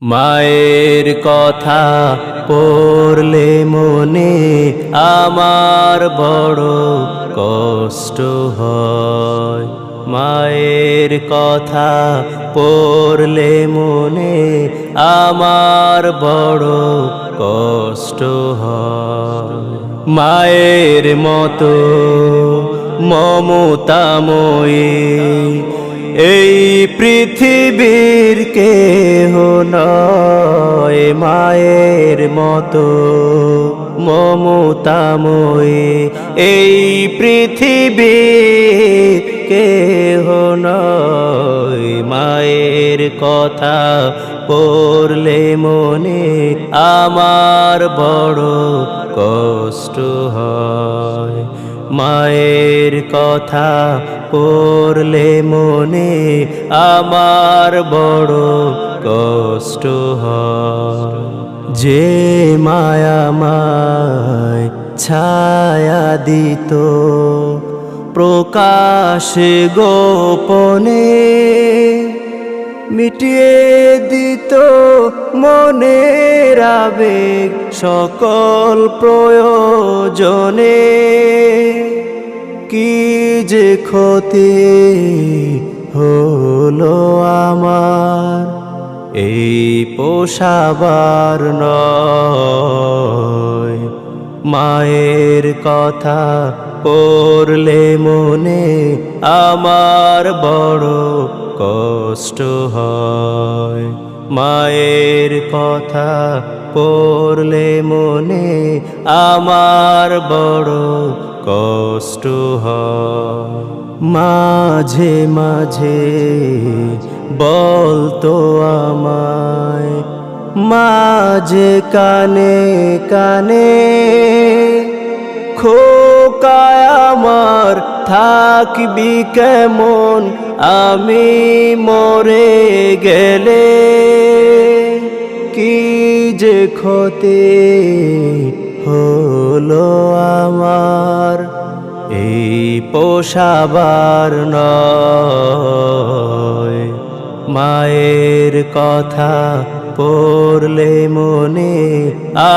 মায়ের কথা পড়লে মনে আমার বড় কষ্ট হয়। মায়ের কথা পড়লে মনে আমার বড় কষ্ট হয়। মায়ের মতো মমতাময়ী এই পৃথিবীর কেহ নয়। মায়ের মতো মমতাময়ী এই পৃথিবীর কেহ নয়। মায়ের কথা পড়লে মনে আমার বড় কষ্ট হয়। মায়ের কথা পড়লে মনে আমার বড় কষ্ট হয়। যে মায়া আমায় ছায়া দিত প্রকাশে গোপনে, মিটিয়ে দিত মনের আবেগ সকল প্রয়োজনে। কি যে ক্ষতি হলো আমার এই পোষাবার নয়। মায়ের কথা পড়লে মনে আমার বড় কষ্ট হয়। মায়ের কথা পড়লে মনে আমার বড় কষ্ট হয়। মাঝে মাঝে বলতো আমায়, মাঝে কানে কানে, খোকায় আমার থাকবি কেমন আমি মরে গেলে। কি যে ক্ষতি হলো আমার এই পোষাবার নয়। মায়ের কথা পড়লে মনে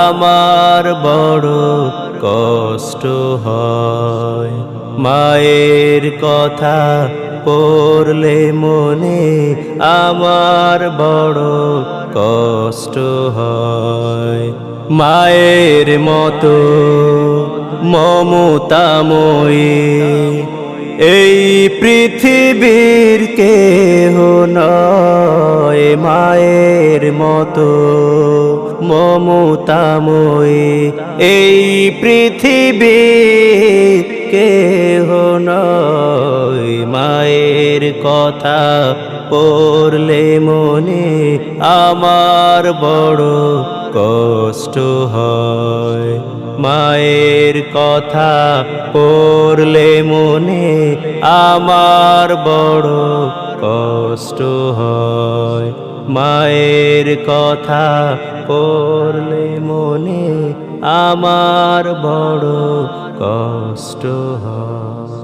আমার বড় কষ্ট হয়। মায়ের কথা পড়লে মনে আমার বড় কষ্ট হয়। মায়ের মতো মমতাময়ী এই পৃথিবীর কেহ নয়। মায়ের মতো মমতাময়ী এই পৃথিবীর কেহ নয়। মায়ের কথা পড়লে মনে আমার বড় কষ্ট হয়। মায়ের কথা পড়লে মনে আমার বড় কষ্ট হয়। মায়ের কথা পড়লে মনে আমার বড় কষ্ট হয়।